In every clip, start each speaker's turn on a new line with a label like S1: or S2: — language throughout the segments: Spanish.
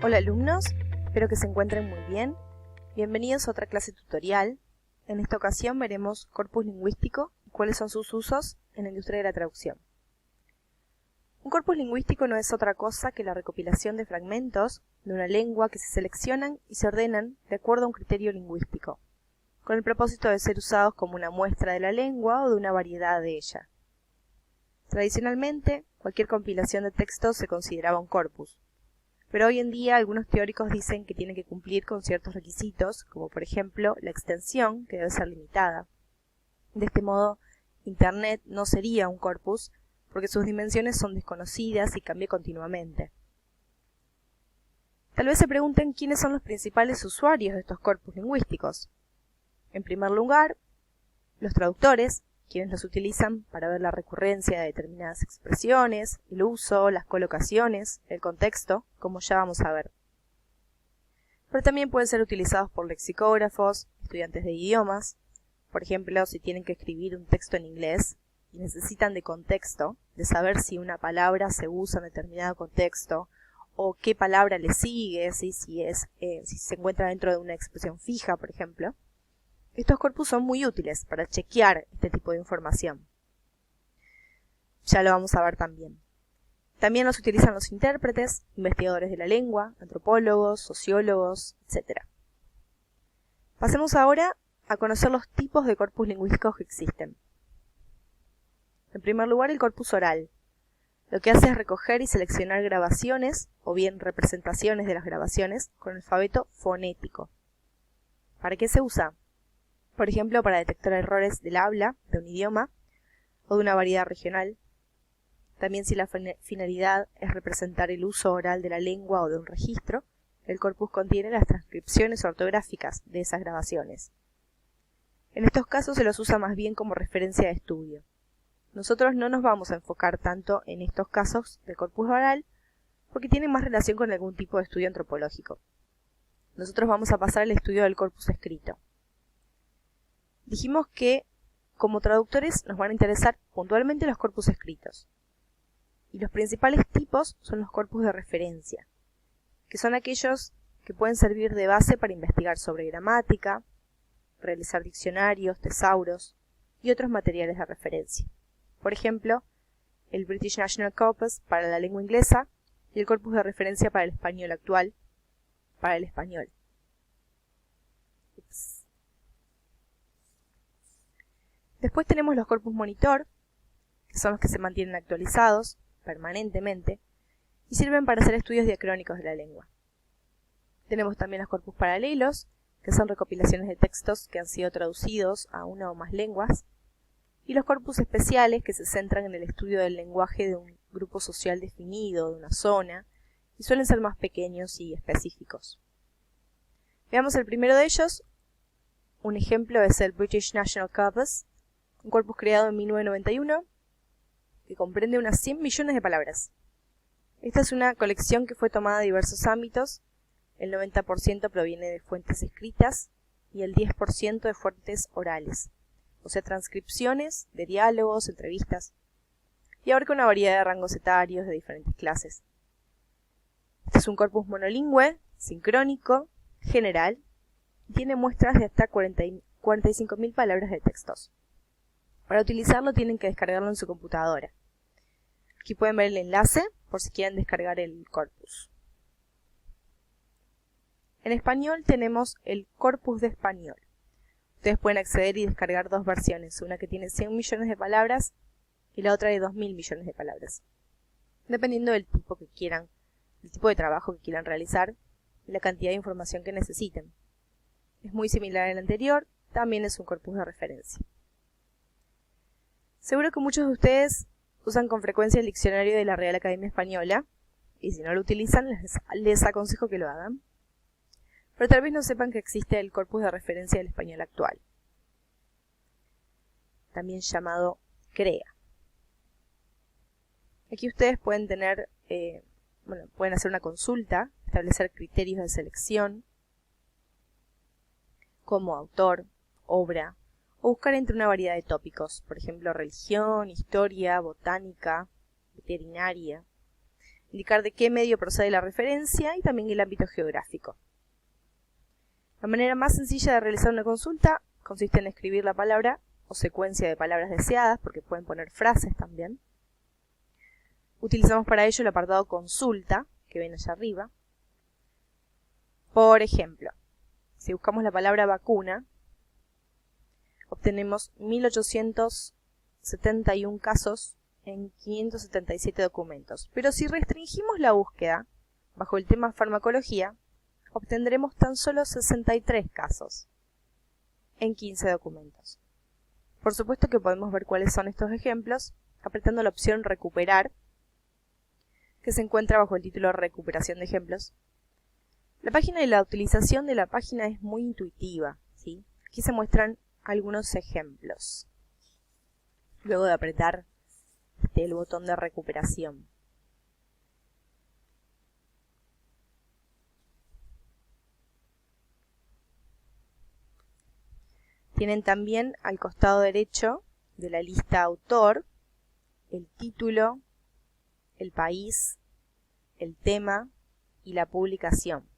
S1: Hola alumnos, espero que se encuentren muy bien. Bienvenidos a otra clase tutorial. En esta ocasión veremos corpus lingüístico y cuáles son sus usos en la industria de la traducción. Un corpus lingüístico no es otra cosa que la recopilación de fragmentos de una lengua que se seleccionan y se ordenan de acuerdo a un criterio lingüístico, con el propósito de ser usados como una muestra de la lengua o de una variedad de ella. Tradicionalmente, cualquier compilación de textos se consideraba un corpus, pero hoy en día algunos teóricos dicen que tiene que cumplir con ciertos requisitos, como por ejemplo la extensión, que debe ser limitada. De este modo, Internet no sería un corpus, porque sus dimensiones son desconocidas y cambian continuamente. Tal vez se pregunten quiénes son los principales usuarios de estos corpus lingüísticos. En primer lugar, los traductores, quienes los utilizan para ver la recurrencia de determinadas expresiones, el uso, las colocaciones, el contexto, como ya vamos a ver. Pero también pueden ser utilizados por lexicógrafos, estudiantes de idiomas. Por ejemplo, si tienen que escribir un texto en inglés y necesitan de contexto, de saber si una palabra se usa en determinado contexto, o qué palabra le sigue, si se encuentra dentro de una expresión fija, por ejemplo. Estos corpus son muy útiles para chequear este tipo de información. Ya lo vamos a ver también. También los utilizan los intérpretes, investigadores de la lengua, antropólogos, sociólogos, etc. Pasemos ahora a conocer los tipos de corpus lingüísticos que existen. En primer lugar, el corpus oral. Lo que hace es recoger y seleccionar grabaciones, o bien representaciones de las grabaciones, con alfabeto fonético. ¿Para qué se usa? Por ejemplo, para detectar errores del habla, de un idioma, o de una variedad regional. También si la finalidad es representar el uso oral de la lengua o de un registro, el corpus contiene las transcripciones ortográficas de esas grabaciones. En estos casos se los usa más bien como referencia de estudio. Nosotros no nos vamos a enfocar tanto en estos casos del corpus oral, porque tienen más relación con algún tipo de estudio antropológico. Nosotros vamos a pasar al estudio del corpus escrito. Dijimos que, como traductores, nos van a interesar puntualmente los corpus escritos. Y los principales tipos son los corpus de referencia, que son aquellos que pueden servir de base para investigar sobre gramática, realizar diccionarios, tesauros y otros materiales de referencia. Por ejemplo, el British National Corpus para la lengua inglesa y el corpus de referencia para el español actual, para el español. Después tenemos los corpus monitor, que son los que se mantienen actualizados permanentemente y sirven para hacer estudios diacrónicos de la lengua. Tenemos también los corpus paralelos, que son recopilaciones de textos que han sido traducidos a una o más lenguas, y los corpus especiales, que se centran en el estudio del lenguaje de un grupo social definido, de una zona, y suelen ser más pequeños y específicos. Veamos el primero de ellos. Un ejemplo es el British National Corpus, un corpus creado en 1991 que comprende unas 100 millones de palabras. Esta es una colección que fue tomada de diversos ámbitos. El 90% proviene de fuentes escritas y el 10% de fuentes orales, o sea, transcripciones de diálogos, entrevistas, y abarca una variedad de rangos etarios de diferentes clases. Este es un corpus monolingüe, sincrónico, general, y tiene muestras de hasta 45.000 palabras de textos. Para utilizarlo tienen que descargarlo en su computadora. Aquí pueden ver el enlace por si quieren descargar el corpus. En español tenemos el corpus de español. Ustedes pueden acceder y descargar dos versiones, una que tiene 100 millones de palabras y la otra de 2.000 millones de palabras, dependiendo del tipo que quieran, el tipo de trabajo que quieran realizar y la cantidad de información que necesiten. Es muy similar al anterior, también es un corpus de referencia. Seguro que muchos de ustedes usan con frecuencia el diccionario de la Real Academia Española, y si no lo utilizan, les aconsejo que lo hagan. Pero tal vez no sepan que existe el corpus de referencia del español actual, también llamado CREA. Aquí ustedes pueden tener, pueden hacer una consulta, establecer criterios de selección, como autor, obra, o buscar entre una variedad de tópicos, por ejemplo, religión, historia, botánica, veterinaria. indicar de qué medio procede la referencia y también el ámbito geográfico. La manera más sencilla de realizar una consulta consiste en escribir la palabra o secuencia de palabras deseadas, porque pueden poner frases también. Utilizamos para ello el apartado consulta, que ven allá arriba. Por ejemplo, si buscamos la palabra vacuna, obtenemos 1871 casos en 577 documentos. Pero si restringimos la búsqueda bajo el tema farmacología, obtendremos tan solo 63 casos en 15 documentos. Por supuesto que podemos ver cuáles son estos ejemplos apretando la opción recuperar, que se encuentra bajo el título recuperación de ejemplos. La página y la utilización de la página es muy intuitiva, ¿sí? Aquí se muestran algunos ejemplos. Luego de apretar el botón de recuperación. Tienen también al costado derecho de la lista autor el título, el país, el tema y la publicación.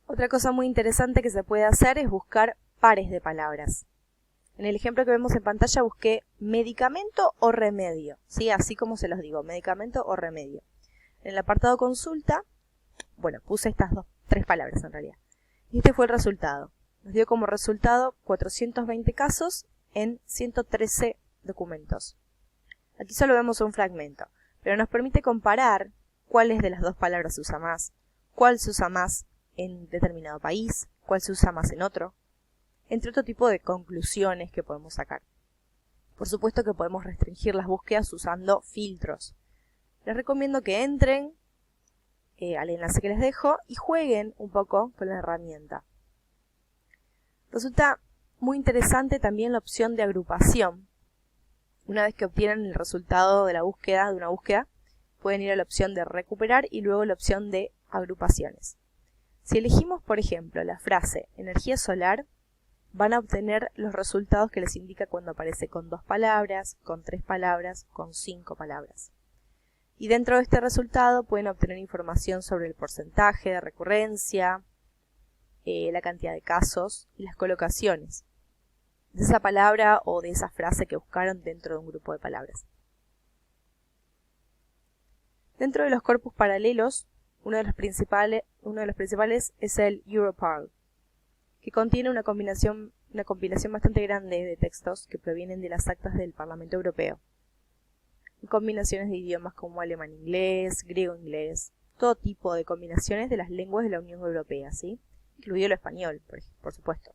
S1: Otra cosa muy interesante que se puede hacer es buscar pares de palabras. En el ejemplo que vemos en pantalla busqué medicamento o remedio, ¿sí? Así como se los digo, medicamento o remedio. En el apartado consulta, bueno, puse estas tres palabras en realidad. Y este fue el resultado. Nos dio como resultado 420 casos en 113 documentos. Aquí solo vemos un fragmento, pero nos permite comparar cuáles de las dos palabras se usa más, cuál se usa más en determinado país, cuál se usa más en otro, entre otro tipo de conclusiones que podemos sacar. Por supuesto que podemos restringir las búsquedas usando filtros. Les recomiendo que entren al enlace que les dejo y jueguen un poco con la herramienta. Resulta muy interesante también la opción de agrupación. Una vez que obtienen el resultado de una búsqueda, pueden ir a la opción de recuperar y luego la opción de agrupaciones. Si elegimos, por ejemplo, la frase energía solar, van a obtener los resultados que les indica cuando aparece con 2 palabras, con 3 palabras, con 5 palabras. Y dentro de este resultado pueden obtener información sobre el porcentaje de recurrencia, la cantidad de casos y las colocaciones de esa palabra o de esa frase que buscaron dentro de un grupo de palabras. Dentro de los corpus paralelos, uno de los principales es el Europarl, que contiene una compilación bastante grande de textos que provienen de las actas del Parlamento Europeo. Combinaciones de idiomas como alemán-inglés, griego-inglés, todo tipo de combinaciones de las lenguas de la Unión Europea, ¿sí? Incluido el español, por supuesto.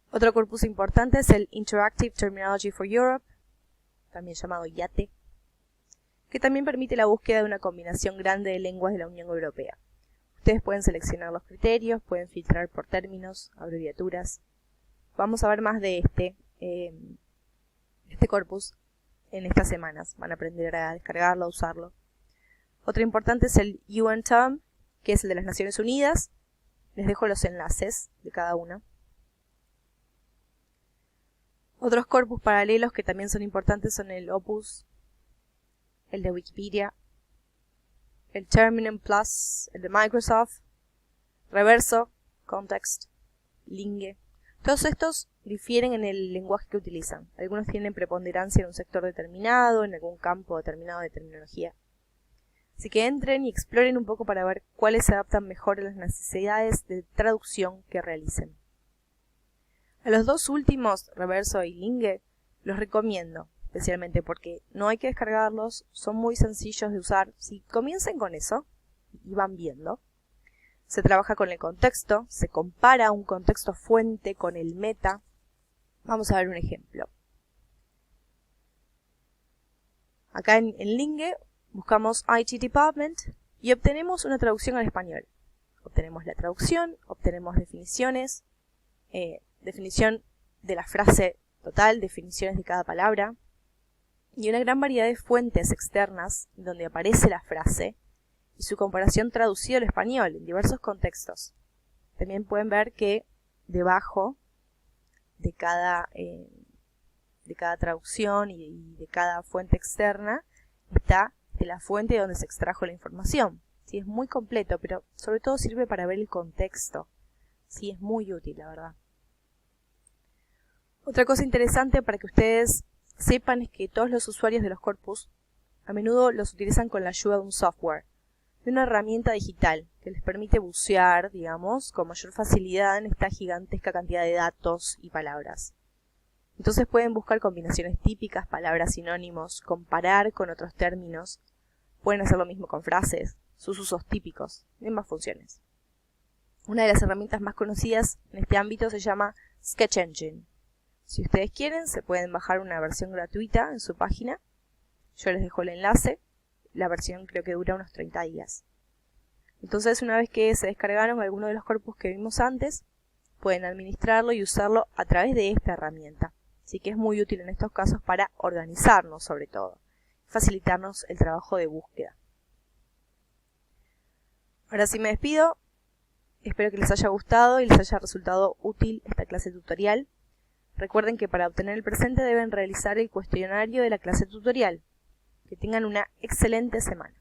S1: Otro corpus importante es el Interactive Terminology for Europe, también llamado IATE, que también permite la búsqueda de una combinación grande de lenguas de la Unión Europea. Ustedes pueden seleccionar los criterios, pueden filtrar por términos, abreviaturas. Vamos a ver más de este corpus en estas semanas. Van a aprender a descargarlo, a usarlo. Otro importante es el UN Term, que es el de las Naciones Unidas. Les dejo los enlaces de cada una. Otros corpus paralelos que también son importantes son el Opus, el de Wikipedia, el Terminum Plus, el de Microsoft, Reverso, Context, Linge. Todos estos difieren en el lenguaje que utilizan. Algunos tienen preponderancia en un sector determinado, en algún campo determinado de terminología. Así que entren y exploren un poco para ver cuáles se adaptan mejor a las necesidades de traducción que realicen. A los dos últimos, Reverso y Linge, los recomiendo, especialmente porque no hay que descargarlos, son muy sencillos de usar. Si comiencen con eso y van viendo, se trabaja con el contexto, se compara un contexto fuente con el meta. Vamos a ver un ejemplo. Acá en Linge buscamos IT Department y obtenemos una traducción al español. Obtenemos la traducción, obtenemos definiciones, definición de la frase total, definiciones de cada palabra y una gran variedad de fuentes externas donde aparece la frase y su comparación traducida al español en diversos contextos. También pueden ver que debajo de cada de cada traducción y de cada fuente externa está de la fuente donde se extrajo la información. Sí, es muy completo, pero sobre todo sirve para ver el contexto. Sí, es muy útil, la verdad. Otra cosa interesante para que ustedes sepan es que todos los usuarios de los corpus a menudo los utilizan con la ayuda de un software, de una herramienta digital que les permite bucear, digamos, con mayor facilidad en esta gigantesca cantidad de datos y palabras. Entonces pueden buscar combinaciones típicas, palabras sinónimos, comparar con otros términos. Pueden hacer lo mismo con frases, sus usos típicos, y más funciones. Una de las herramientas más conocidas en este ámbito se llama Sketch Engine. Si ustedes quieren, se pueden bajar una versión gratuita en su página. Yo les dejo el enlace. La versión creo que dura unos 30 días. Entonces, una vez que se descargaron alguno de los corpus que vimos antes, pueden administrarlo y usarlo a través de esta herramienta. Así que es muy útil en estos casos para organizarnos, sobre todo, facilitarnos el trabajo de búsqueda. Ahora sí me despido. Espero que les haya gustado y les haya resultado útil esta clase tutorial. Recuerden que para obtener el presente deben realizar el cuestionario de la clase tutorial. Que tengan una excelente semana.